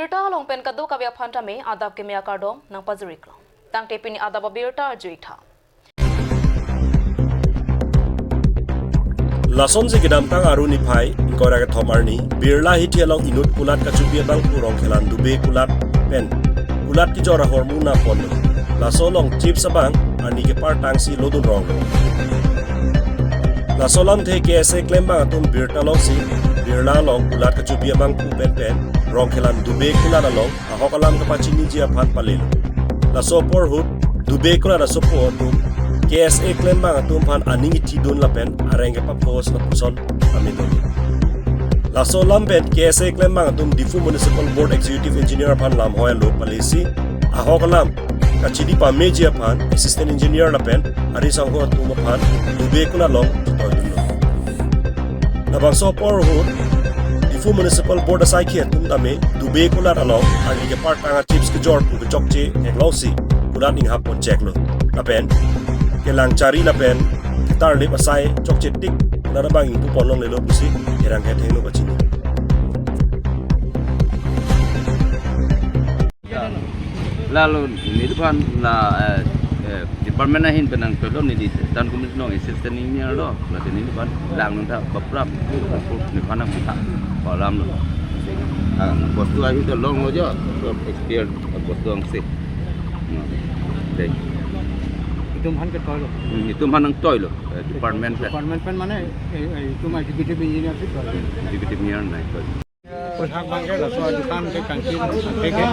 Birta long pen kadu kavya phanta me adab ke mea kardom nang pazuriklo. Tang tepini adab birta juita. Lason si gedam tang aruni pai ingkora ke thomarni birla hitia long inut kulat kacubia bang purong kelan dube kulat pen kulat ki jora hormona pon laso long chip sabang ani ke par tang si lodun rong laso lam the ke ase klem bang atum birta long si birla long kulat kacubia bang pu pen rong kelan dube kulat along ahokalam ka pachini jia phan palil laso por hut dube kulat asopo atum KSA claim bang atum phan aning tidun lapen areng ke papos na puson amidon la so lamben KSA claim bang atum difu Municipal Board Executive Engineer phan lam hoya lo palisi ahokalam kachidi pa media phan Assistant Engineer lapen ari sang ho atum phan dube kula long toidun labang so por ho difu Municipal Board asai khi atum dame dube kula along ari ke part tanga chips ke jor pu ke chokche eklosi kula ning hapon check lo lapen kelang cari lapen tar lip asai chok chetik na bang ing ponlong lelo pusi irang ke theno bachini lalu Municipal la department na hin penang tolong ni di tan kumis no assistant engineer lo la tin Municipal lang nang ta baprap ni kana kita kolam lo postu ayu to long lo jo experience postu ang si dei itu man ke toy lo itu manang toy lo department pen mana itu mah executive engineer sih toy executive engineer naik toy pihak bangke lah soal dukan ke kantin ke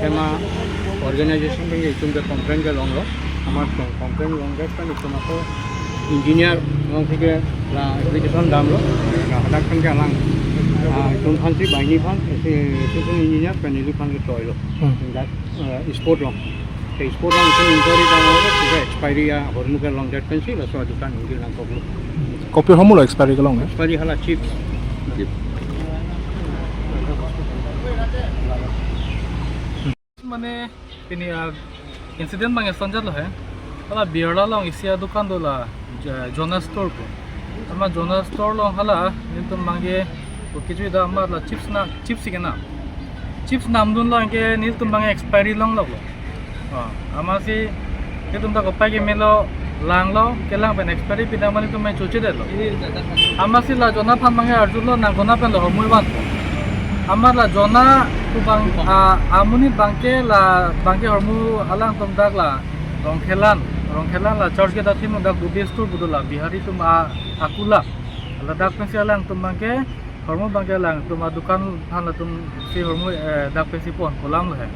sama organisasi ke itu ke komplain ke long lo amar komplain long ke kan itu mah engineer long ke lah executive dam lo nah ada kan ke lang itu kan sih banyak kan itu engineer kan itu kan ke toy lo dat sport lo export lang itu inquiry dah orang tu expiry ya hormu ke long jet pensi lah soal dukan mungkin lang koplo kopi hormu lo expiry ke long expiry hala chip মানে তিনি ইনসিডেন্ট বাঙে সঞ্জাত লহে hala birla long isia dukan dola Jonas store ko ama Jonas store long hala nintum mangi kichu da amma la chips ikena chips nam dun long ke nintum mangi expiry long lo ama si ke tum ta ko pai ke melo lang lo ke lang ben expiry pidang mani tum mai chuchi de lo ama si la jona pham mangi arjun lo nang gona pen lo homui ban amar la jona tu bang amuni bangke hormu alang tum dak la rongkhelan la church ke dathim dak dubes tur budula bihari tum akula la dak pensi alang tum bangke hormu bangke lang tum dukan han la tum si hormu dak pensi pon kolam lo hai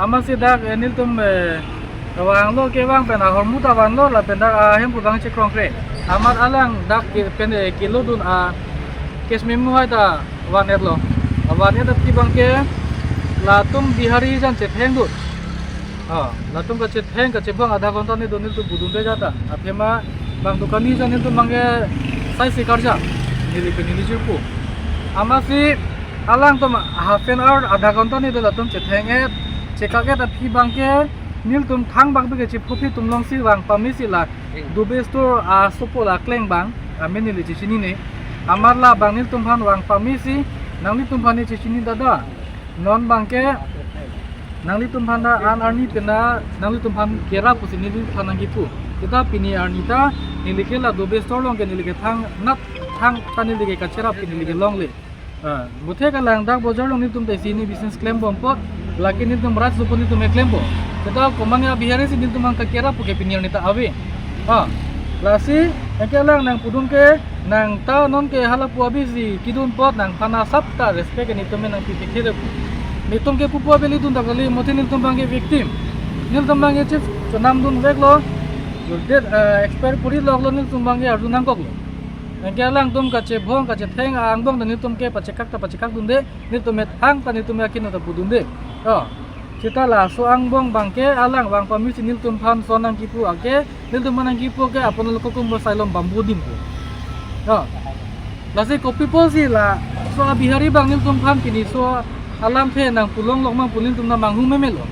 amar si dak enil tum wang lo ke wang pen hormu ta wan lo la pen dak hem pu bang che krongkre amar alang dak pen kilo dun kes memu hai ta wan et lo wan et ti bangke la tum bihari jan che theng du la tum ka che theng ka che bang adha gonta ni donil tu budun de jata aphema bang dukani jan tu mange sai se karja nili pe nili chu ama si alang tum half an hour adha gonta ni la tum che theng et che ka get aphi bangke nil tum thang bang be che phopi tum long si wang pami si la dube store sopola kleng bang ameni li chi ni ne amar la bang nil tum phan wang pami si nangli tum phani chi ni dada non bangke nangli tum phanda an arni pena nangli tum phan kera pusi ni phanangi pu kita pini arnita nilike la dobe store long ke nilike thang tani like kachera pini like long le buthe ka lang dak bozar long ni tum te sini business claim bom pot laki ni tum rat suponi tum claim bo kita komangya bihare si ni tum ka kera pu ke pini arnita ave lasi ekelang nang pudun ke nang ta non ke hala pu abisi kidun pot nang phana sapta respect ni tum nang piti khere nitum ke pupu abeli dun dakali motin nitum bange victim nitum bange chief chonam dun veklo jurde expert puri loglo nitum bange arjunang koklo ngelang tum ka che bhong ka che theng ang bong da nitum ke pachekak dun de nitum met hang ta nitum yakin ta budun de kita la so ang bong bangke alang bang pamisi nitum phan sonang kipu ake nitum manang kipu ke apon loko kum sailom bambu dim ko lasi kopi posi la so bihari bang nitum phan kini so alam phe nang pulong lok mang pulin tum na manghu memelo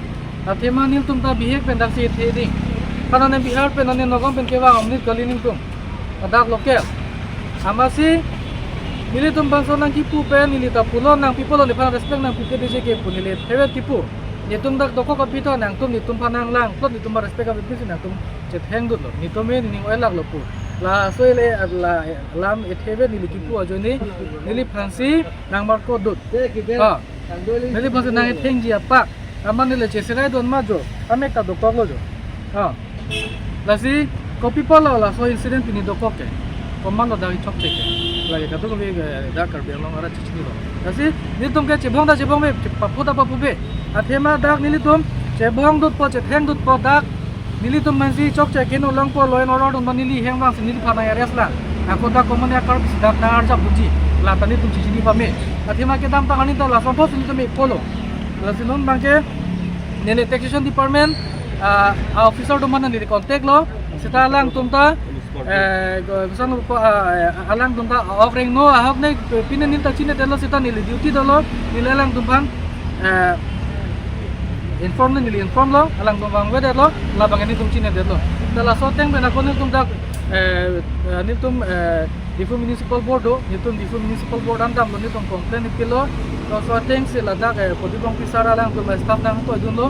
athema nil tum ta bihek pen dak si theding kana ne bihar pen ne nogam pen kewa omnit kalinin tum adak lokel amasi nili tum bangso nang kipu pen nili ta pulo nang people on depan respect nang puke de ke pun nili hewe tipu ni tum dak doko ka pito nang tum ni tum panang lang plot ni tum respect ka pito nang tum chet hang dut lo ni tum me ni elak lo pu la soile la lam et hewe nili kipu ajo ni nili phansi nang mar ko dut ha nili phansi nang et hang ji apa aman nili cheserai don ma jo ame ka doko lo jo ha la si ko people la so incident ni doko ke komando dari chok cheke lagi kata ko da kar be long ara chichni lo asi ni tum ke chebong be papuda papube athema dak nili tum chebong dut po chetheng dut po dak nili tum mansi chok cheke no long po loin order dun nili heng bang nili phana areas la ako da komania kar dak na arja buji la tani tum chichni pa me athema ke dam ta ani ta la sompo ni tum polo la sinon bangke nili taxation department officer do mana nili contact lo sita lang tum ta gusan alang tumpa offering no ahok ne pinen nil tachine delo sita nili duty dolo nilalang tumpan inform lo alang tumpang wede lo labang ini tum chine delo dala soteng bena konil tum dak nil tum difu municipal board do nitum difu municipal board andam lo nitum complain ikilo to soteng se ladak podibong pisara lang tum staff nang to dun lo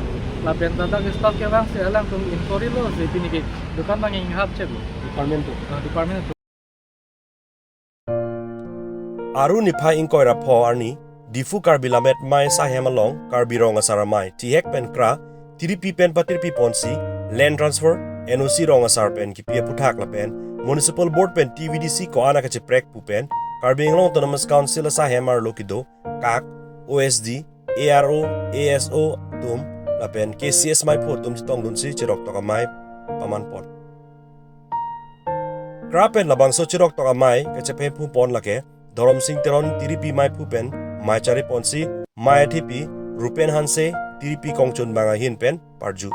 la benta dak staff ke bang se alang tum inquiry lo se pinike dukan bang ing hap chek lo department Aru niphai ingkoi rapho arni difu karbilamet mai sa hemalong karbirong asara mai tihek pen kra tiripi pen patirpi ponsi land transfer NOC rong asar pen ki pia puthak la pen municipal board pen TVDC ko ana ka cheprek pu pen karbinglong autonomous council sa hemar lokido kak OSD ARO ASO tum la pen KCS mai pho tum chitong dun si chirok to ka mai paman pon Krapen labang so chirok to amai kachepe pu pon lake dorom sing teron tiripi mai pu pen mai chari ponsi mai thipi rupen hanse tiripi kongchun banga hin pen parju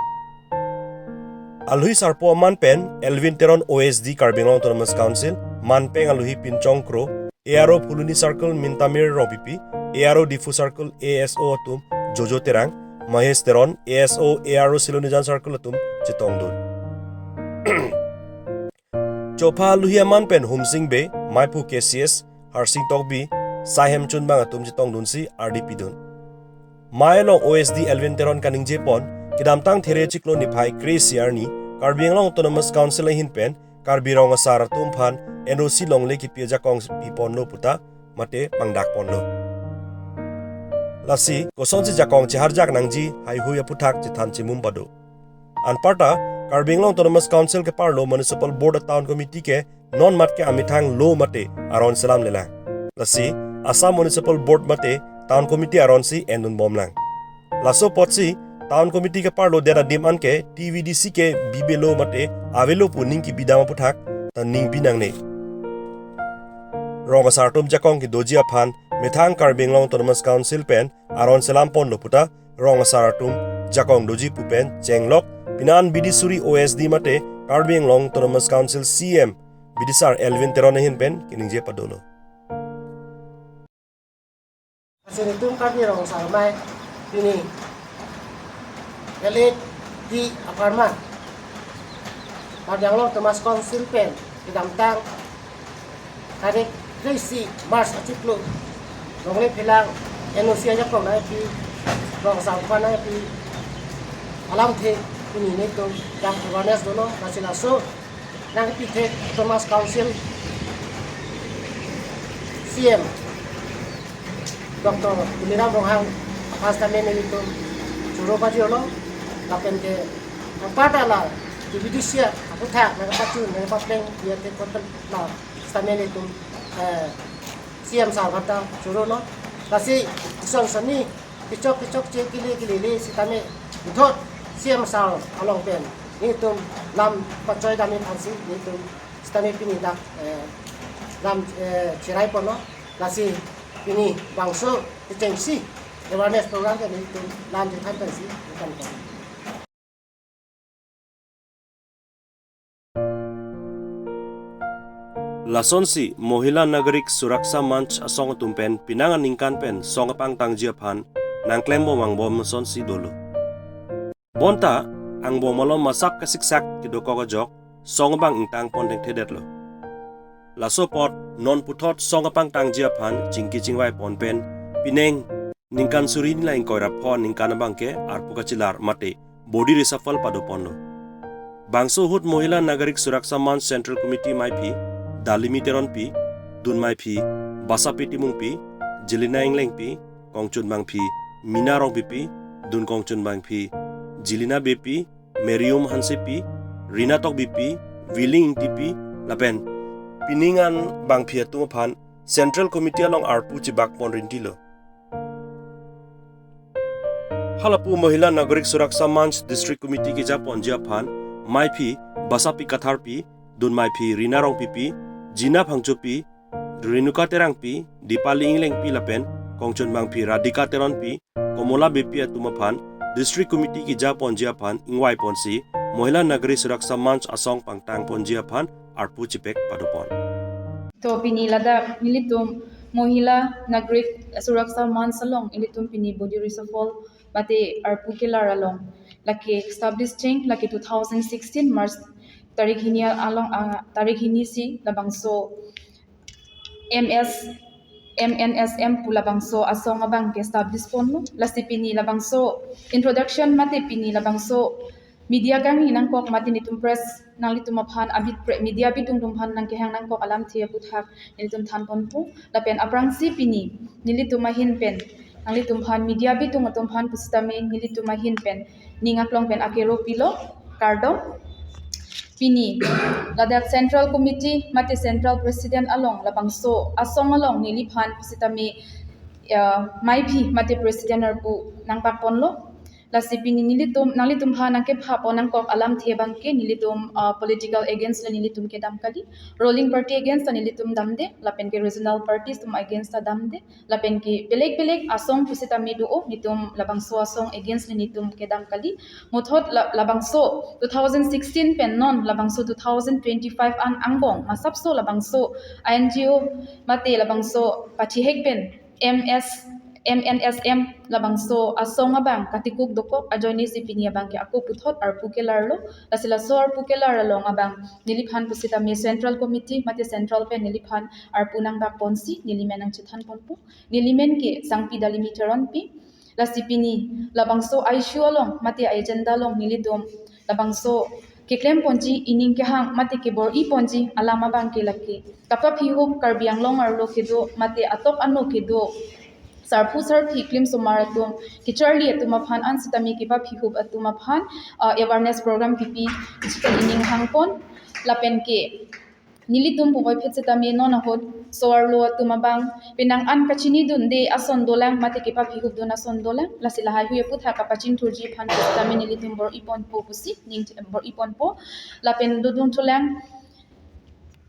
Alhui sarpo man pen Elvin teron OSD Karbinglong Autonomous Council man peng alhui pinchong kro ARO Puluni Circle Mintamir Robipi ARO Difu Circle ASO atum Jojo terang Mahesh teron ASO ARO Silonijan Circle atum chitong dun Chopa luhiaman pen humsing be maipu KCS harsing tokbi sahem chun bang atum jitong dunsi RDP dun Mailong OSD Elvin teron kaning jepon kidamtang there chiklo ni phai Grace ni Karbinglong Autonomous Council hin pen Karbirong asar tum phan NOC longle ki pia kong pipon lo puta mate pangdak pon lo Lasi kosonsi jakong chiharjak nangji hai huya puthak chithan chimum bado Anparta Karbinglong Autonomous Council ke parlo Municipal Board Town Committee ke non mat ke amithang lo mate aron salam lela lasi Assam Municipal Board mate Town Committee aron si endun bomlang laso potsi Town Committee ke parlo dera dim an ke TVDC ke bibelo mate avelo puning ki bidama puthak ta ning binang ne Ronga sartum jakong ki dojia phan mithang Karbinglong Autonomous Council pen aron salam pon lo puta ronga sartum jakong doji pupen chenglok Pinan Bidisuri OSD mate Karbinglong Autonomous Council CM Bidisar Elvin teronehin pen kiningje padolo. Hasil itu Karbinglong sarmai ini elit di apartemen. Karbinglong Autonomous Council pen kidamtang tarik 3 Mars atiplo. Nongli pilang NOC aja kong na pi rong sarpan na pi alam the ini tu yang awareness dulu masih langsung nang pitek Autonomous Council CM Dr. Gumiram Rohang pas kami itu suruh baju dulu lapen ke apa adalah di Indonesia aku tak mereka pacu mereka peng dia ke kota lah kami itu CM sahabat suruh lo kasi soni kicok kili si kami itu siam sal along pen itu lam pacoy kami pansi itu stami pini dak lam cerai pono lasi pini bangso agency awareness program kan itu lam di pansi kan Lasonsi Mohila Nagarik Suraksa Manch asong tumpen pinangan ningkan pen song pang tangjia phan nang klembo mangbom sonsi dolo Bonta ang bomolo masak kasiksak kido ko jok song bang intang pondeng tedet lo la support non puthot songapang tangjia phan chingki chingwai ponpen pineng ningkan surin lain koira phon ningkan bangke arpukachilar mate body reshuffle padu pondo bangso hut mohila nagarik suraksha man central committee mai phi dalimiteron pi dun mai phi basapi timung pi jilina ingleng pi kongchun bang phi minarong pi dun kongchun bang phi jilina bepi merium hanse pi rina tok pi willing pi lapen piningan bang phi tu phan central committee along arpu chibak pon rindilo halapu mohila nagarik suraksha manch district committee ki japon jia phan mai phi basapi kathar pi dun mai phi rina rong pi jina phangchu pi rinuka terang pi dipali ingleng pi lapen kongchon bang phi radhika teron pi komola bepi atuma phan district committee ki japon jia phan ingwai ponsi mohila nagari suraksha manch asong pangtang pon jia phan arpu chipek padupon to pini lada militum mohila nagrik suraksha man salong ilitum pini body reshuffle bate arpu kelar along laki establishing laki 2016 march tarikhini along tarikhini si labangso MNSM pulabangso asong abang ke establish ponlo lasi pini labangso introduction mate pini labangso media gang hinang kok mati nitum press nang litum aphan abit media bitung tumphan nang kehang nang kok alam thia puthak nilitum than ponpu lapen aprang si pini nilitum mahin pen nang litum phan media bitung atum phan pustame nilitum mahin pen ningak long pen akero pilo kardo pini ladak central committee mati central president along labangso asong along nili phan pusitame mai phi mati president arpu nang pakponlo lasi pini nilitum nalitum phan nang ke phapo nang kok alam thebang ke nilitum political against la nilitum ke dam kali ruling party against la nilitum damde lapen ke regional parties tum against la damde lapen ke belek asong pusitame do nitum labangso asong against la nitum ke dam kali muthot labangso 2016 pen non labangso 2025 an angbong masapso labangso NGO mate labangso pachihek pen MNSM labangso asong abang katikuk dokok ajoni si pinia bang ke aku puthot arpu kelar lo lasila so arpu kelar along abang niliphan pusita me central committee mate central pen niliphan arpu nang bak ponsi nilimenang chithan ponpu nilimen ke sangpi dalimiteron pi lasipini labangso aishu along mate agenda long nilidom labangso keklem ponji ining ke hang mate ke bor I ponji alama bang ke laki kapa phihum karbiang long arlo kedo mate atok anno kedo sarpu sar phiklim sumaratum kicharli atuma phan ansitami kiba phihub atuma phan awareness program pipi digital ining hangpon lapen ke nilitum puvoi phetsetami nona hot soarlo atuma bang pinang an kachini dunde ason dolang mate kiba phihub dona son dolang lasila hai huye putha kapachin thurji phan phetsetami nilitum bor ipon po pusi ning bor ipon po lapen dudun thulang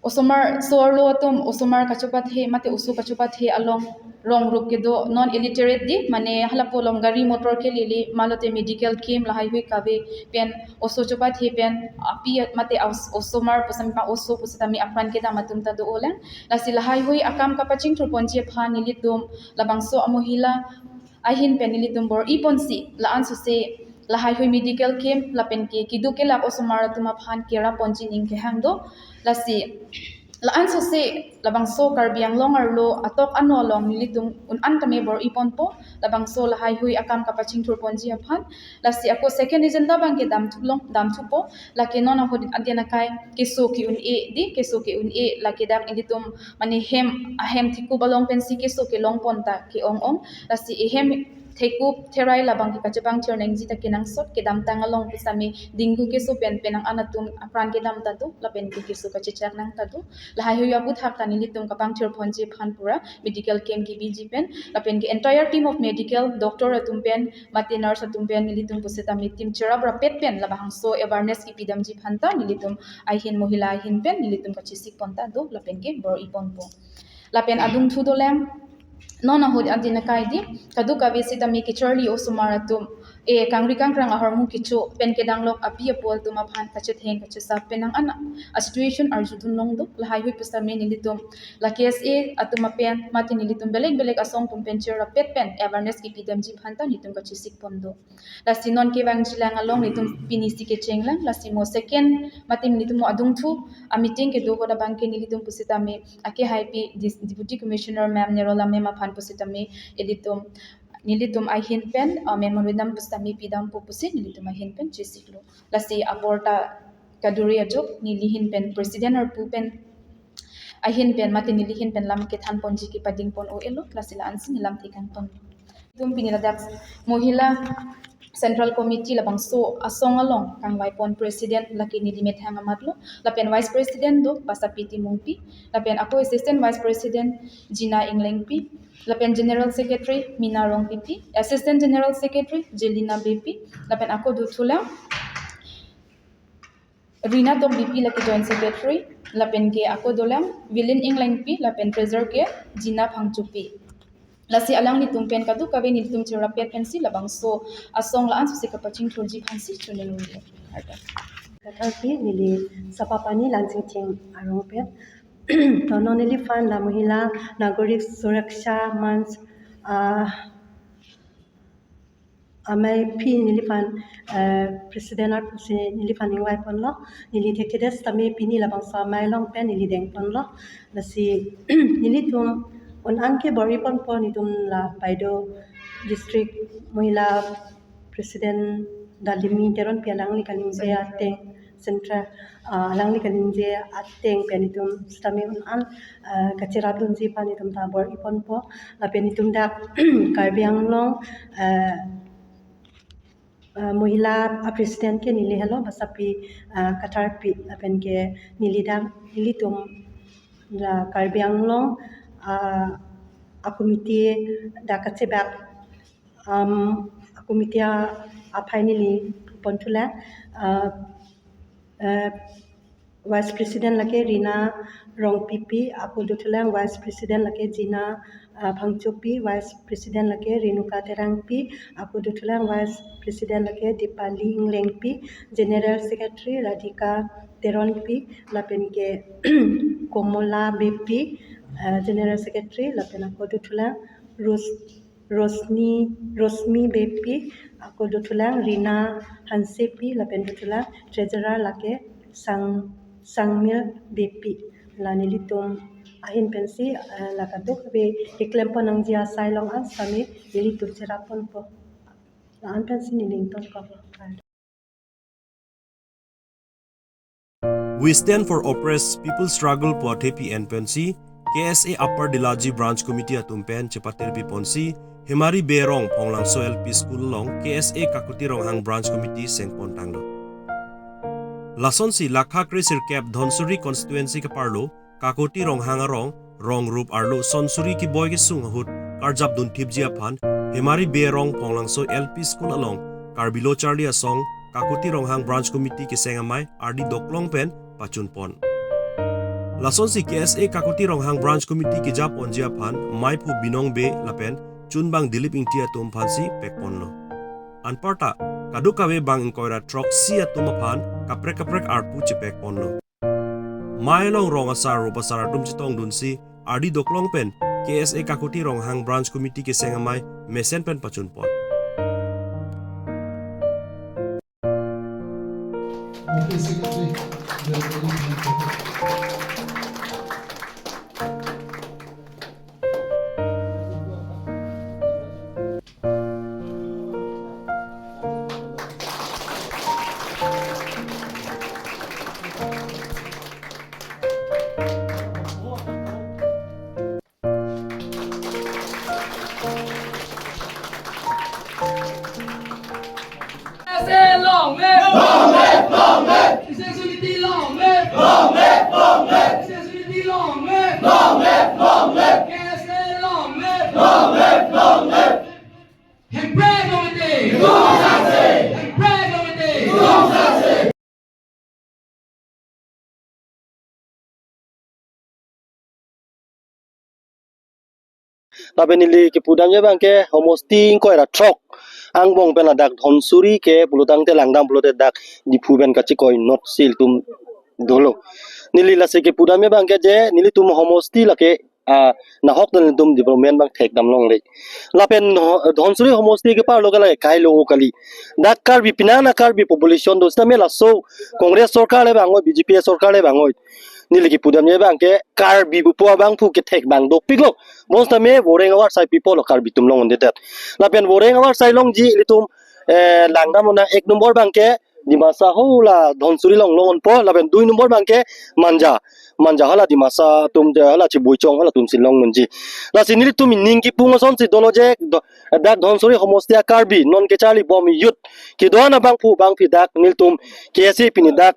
osomar soarlo atum osomar kachupat he mate usu kachupat he along rong rup ke do non illiterate di mane halapo long gari motor ke lili malote medical came la highway kabe pen oso chupat he pen api mate osomar posam pa oso pusatami afran ke da matum ta do olan la sila highway akam kapaching thur ponje phan nilitum labangso amohila ahin pen nilitum bor iponsi la ansu se la highway medical came la pen ke kidu ke la osomar tuma phan kera ponji ning ke hangdo la si la anso se labangso karbiang longar lo atok ano long nilitum un antame bor ipon po labangso la hai hui akam kapaching thur ponji aphan la si ako second agenda bang ke dam thupo la ke non hod adena kai keso ki un e di keso ki un e la ke dak nilitum mane hem thiku balong pensi keso ke long ponta ke ong la si hem theku therai labang ki kachapang cherneng ji takinang sot ke dam tangalong pisami dingu ke so penang anatum apran ke dam tatu la pen ke so kachichak nang tatu la hayu yabu thak tani litum kapang chir phonji phan pura medical camp ki bg pen la pen ke entire team of medical doctor atum pen mate nurse atum pen litum puseta mi team chirabra pet pen la bahang so awareness ki pidam ji phanta nilitum ai hin mohila hin pen nilitum kachisik ponta do la pen ke bor ipon po la pen adung thu dolem nona hod adina kai di kadu ka visita mi ki charlie osumaratum kangri kangkrang ahormu kicho pen kedang lok api apol tuma phan kache theng kache sa penang ana a situation arju dun long do la hai hui pusta me nilitum la KSA atuma pen mati nilitum belek asong tum pen chera pet pen awareness ki pidam ji phanta nitum kache sik pondo la sinon ke wang jilang along nitum pinisi ke chenglang la simo second matim nitum adung thu a meeting ke do ko da bang ke nilitum pusita me ake hai pi deputy commissioner ma'am nerola me ma phan pusita me editum nilitum I hin pen memorandum pustami pidam po pusin nilitum I hin pen chisiklo lasi aborta kaduri ajok nilihin pen president or pu pen I hin pen mati nilihin pen lam ke than ponji ki pading pon o elo lasi la ansin lam thikan pon tum pinila dak mohila Central Committee labang so asong along kang waipon president laki ni limit hang amatlo lapen vice president do basa piti mungpi lapen ako assistant vice president Gina Ingleng pi lapen general secretary Mina Rong pipi assistant general secretary Jelina BP lapen ako do thula Rina Dong BP laki joint secretary lapen ke ako dolam Wilin Ingleng pi lapen treasurer ke Gina Phangchupi lasi alang ni tumpen kadu kawe ni tum chira pet pensi labang so asong laan su sikapaching thurji phansi chunen wi Katalpi nili sapapani lansing ching arong pet tono nili fan la mahila nagorik suraksha month amai pi nili fan president at pusi nili fan ingwai pon lo nili tekedes tami pini labang sa mai long pen nili deng pon lo lasi nili tum on anke bori pon pon itum la paido district mahila president dalimi teron pialang ni kalimje ateng central alang ni kalimje ateng penitum stami an kachiradun ji panitum tabor ipon po la penitum dak karbiang long mohila president ke nili hello basapi katarpi apen ke nilidam nilitum la karbiang long akomite dakachebak akomite finally pontula vice president lake Rina Rong pipi aku dutulang vice president lake Gina Phangchupi vice president lake Renuka Terang pi aku dutulang vice president lake Dipali Ingleng pi general secretary Radhika Teron pi lapen ke Komola BP general secretary lapen aku dutulang Rosmi BP aku dutulang Rina Hansepi lapen dutulang treasurer lake Sangmil BP la nilitum ahin pensi la kaduk be iklempo nang jia sai long an sami nilitum cerapon po la an pensi nilington ko. We stand for oppressed people struggle for happy and pensi KSA Upper Dilaji Branch Committee atumpen cepatir pi ponsi Himari Berong Ponglang So LP School long KSA Kakuti Rong Hang Branch Committee sengpon tanglo. Lason si Lakha Kresir Kep Dhonsuri Constituency ka parlo Kakuti Rong Hangarong Rong Rup Arlo Sonsuri ki boy ki sung hut Karjab Dun Tipji Aphan Himari Berong Ponglang So LP School along Karbilo Charlie Asong Kakuti Rong Hang Branch Committee ki sengamai RD Doklong Pen Pachunpon. Lason si KSA Kakuti Rong Hang Branch Committee ki Jap on Jiaphan Maipu Binong Be Lapen Chunbang Dilip Ingtia Tum Phansi Pekponlo. Anparta kadukawe bang inkoira troxi atumaphan kaprek arpu chipek ponlo. Mailong rong asar rupasar atum chitong dunsi RD Doklong Pen KSA Kakuti Rong Hang Branch Committee ki sengamai mesen pen pachunpon. Long live! Long live! Long live! la benili ki pudam je bang ke homosting ko era trok ang bong pen la dak dhonsuri ke pulutang te langdang pulute dak dipu ben ka chikoi not sil tum dolo nili la se ke pudam je bang ke je nili tum homosti la ke na hok dan tum development bang thek dam long le la pen dhonsuri homosti ke par lo ka la kai lo kali dak kar bi pinana kar bi population do sta me la so congress sarkar le bang bjp sarkar le bang nili ki pudam je bang ke kar bi bu po bang pu ke thek bang dok pik lo most me boreng awar sai people lo kar bi tum long on det la pen boreng awar sai long ji litum langdam ona ek number bang ke dimasa hola dhonsuri long long po la pen 2 number bang ke manja hala dimasa tum je hala chi buichong hala tum silong munji la sinili tum ningi punga son si dono je dak dhonsuri homostia karbi non ke chali bom yut ki dona bang pu bang pi dak nil tum kesi pini dak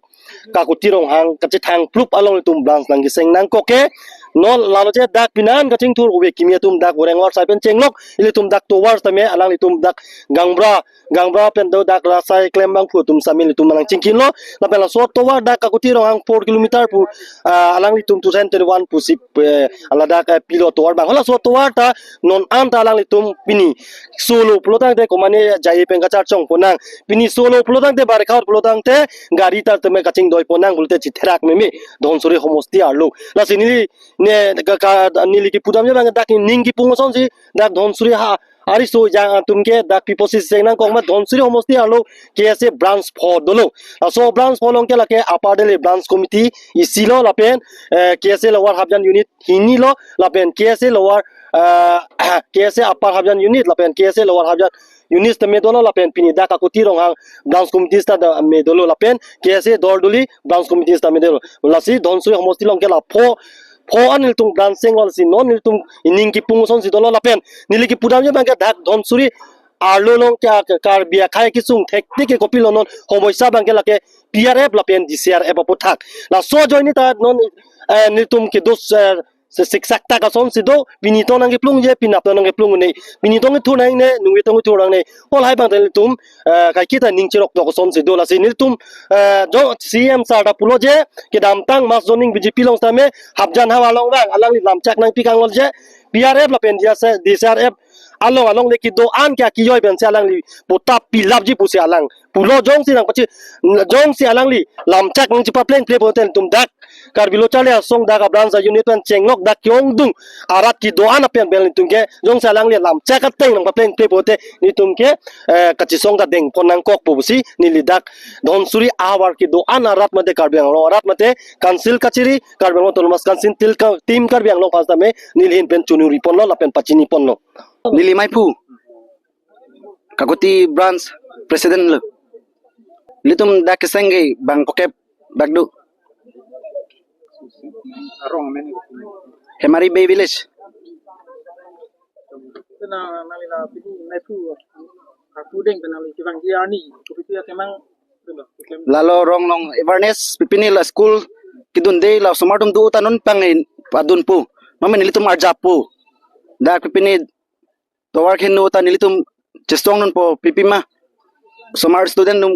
kakutirong hang kachi thang plup along tum branch nang giseng nang koke non lalo je dak pinan kaching tur ube kimia tum dak goreng war sai pen chenglok ili tum dak to war tame alang tum dak gangbra pen do dak rasai klem bang pu tum samil tum malang chingkin lo la pen la so to war dak kakutirong hang 4 kilometer pu alang tum 2021 pu sip ala dak pilo to war bang hala so to war ta non am ta alang tum pini solo plotang te komane jai pen kachar chong ponang pini solo plotang te bar khaut plotang te gari tar tame kaching doi ponang bulte chitherak memi dhonsuri homosti arlo la sinili ne nili ki pudam je bang dak ning ki pungo son si dak dhonsuri ha ari so jang tumke dak piposi senang kong ma dhonsuri homosti arlo kese branch for dolo so branch for long ke la ke apadele branch committee isilo la pen kese lower habjan unit hini lo la pen kese lower kese upper habjan unit la pen kese lower habjan unit ta medolo la pen pini dak akuti rong hang branch committee sta da medolo la pen kese dorduli branch committee sta medolo la si dhonsuri homosti long ke la pho anil tung dancing wal si non nil tung ining ki pung son si dolo la pen nili ki pudam je bang ka dak dhonsuri arlo long kya kar bia khai ki sung thek ti ke kopilo non homoisa bang ke la ke prf la pen dcrf apothak la so joini ta non nil tum ki dos siksak ta ka son si do pinito nang ki plung je pinap nang ki plung nei pinito ngi thu nang ne nungi tong thu rang nei hol hai bang tel tum kai kita ning chirok do son si do la si nil tum jo cm sa da pulo je ke dam tang mas zoning bjp long ta me habjan hawa long bang alang lam chak nang pikang lol je prf la pen dia se dcrf along le ki do an kya ki yoi ben se alang li puta pilap ji pu se alang pulo jong si nang pachi jong si alang li lam chak nang chi pa pleng play poten tum dak kar bilo chale song dak abran sa unit pen chenglok dak kyong dung arat ki do an apen bel tum ke jong sa alang li lam chak ateng nang pa pleng play pote ni tum ke kachi song da deng ponang kok pu si ni li dak dhonsuri awar ki do an arat mate kar beng lo arat mate council kachiri kar beng tolmas council team kar beng lo pasta me nilhin pen chunuri pon lo la pen pachini pon lo Lili Maipu Kakuti branch president lo litum dak senge bang pokep bagdu Hemari Bay village lalo rong long awareness pipini la school kidun day la sumartum du tanun pangin padun pu mamen litum arjapu dak pipini towar kenu ta nilitum chestong nun po pipima somar student num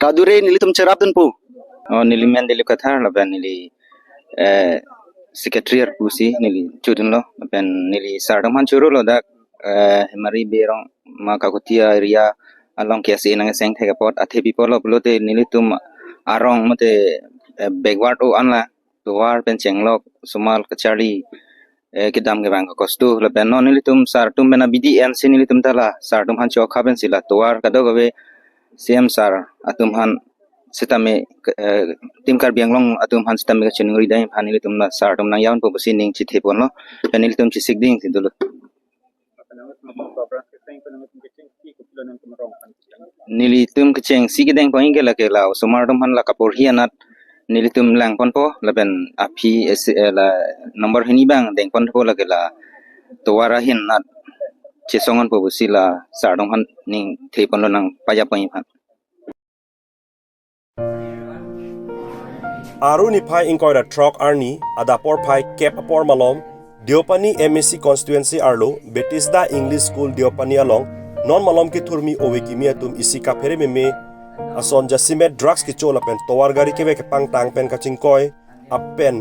kadure nilitum cherap dun po nilimen dili katha la ben nili secretary pusi nili chudun lo ben nili sardam han churu lo dak hemari berong ma kakutia area along kesi nang seng thega pot athe people lo blote nilitum arong mate backward o anla towar pen chenglok sumal kachari kidam ke bang kostu la ben non nilitum sartum bena bdn sin nilitum tala sartum han chok khaben sila towar kado gabe cm sar atum han sitame tim kar bianglong atum han sitame ka chenungri dai han nilitum na sartum nang yawn po sining chi thepon lo ben nilitum chi sigding sidul nilitum kecheng sigideng poing ke la sumartum han la kapur hianat nilitum lang pon po laben api la number hini bang deng pon po la towara hin nat chesongon po sila sardong han ning thepon lo nang paya pai phan Aruni phai inkoira truck arni adapor phai cap apor malom Diopani MSC constituency arlo Betisda English School Diopani along non malom ki thurmi owekimia tum isika phere meme ason jasimet drugs ki chola pen towar gari ke ke pang tang pen kaching koi apen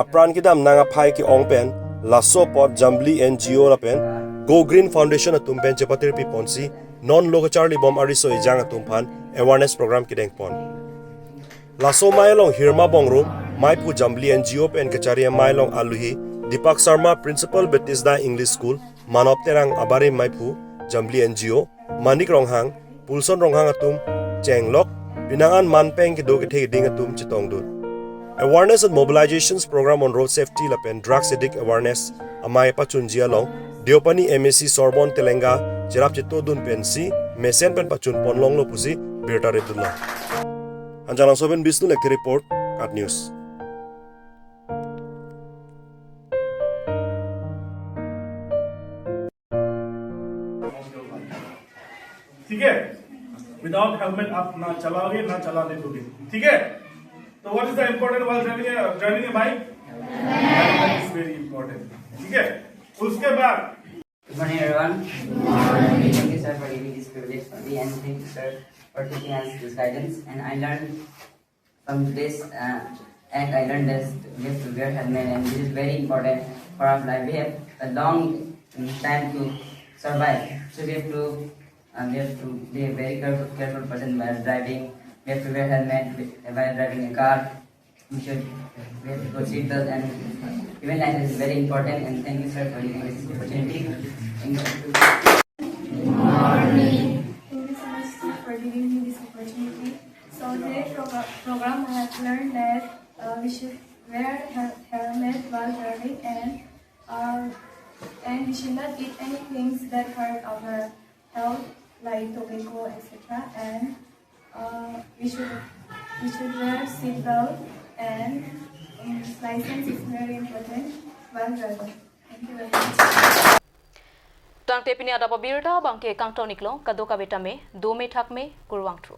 apran ki dam nanga phai ki ong pen laso pot jambli NGO la pen Go Green Foundation atum pen chepatir pi ponsi non logo Charlie bom ariso ijang atum phan awareness program kideng pon. Laso mailong hirma bongrum Maipu Jambli NGO pen kachari mailong aluhi Deepak Sharma Principal Bethesda English School Manop Terang Abare Maipu Jambli NGO Manik Ronghang Pulson Ronghang atum Chenglok Pinangan Manpeng ke do ke thei ding atum chitong dut. Awareness and mobilizations program on road safety lapen drugs addict awareness amai pachun jialong Diopani MSc Sorbonne Telenga Chirap Chito Dun Pensi Mesen Pen Pachun Ponlong Lo Pusi Birta Redullah Anjalang Soben Bisnu Lekti Report Kat News ठीक है without helmet आप ना चलाओगे ना चलाने दोगे ठीक है तो what is the important while driving A bike helmet is very important ठीक है उसके बाद Good morning, everyone. Thank you, sir, for giving this privilege for me, and thank you, sir, for teaching us this guidance. And I learned from this act, I learned that we have to wear helmet, and this is very important for our life. We have a long time to survive, so we have to be a very careful person while driving. We have to wear helmet while driving a car. We have to go seatbelt, and even life is very important. And thank you, sir, for giving us this opportunity. Thank you. Good morning. Thank you so much, sir, for giving me this opportunity. So today's program I have learned that we should wear helmet while driving, and we should not eat anything that hurt our health, like tobacco, etc. And we should wear seatbelt, and license is very important while driving. Thank you very much. Tang te pini ada pabirta bangke kang toniklo kadoka betame do me thak me kurwang tru.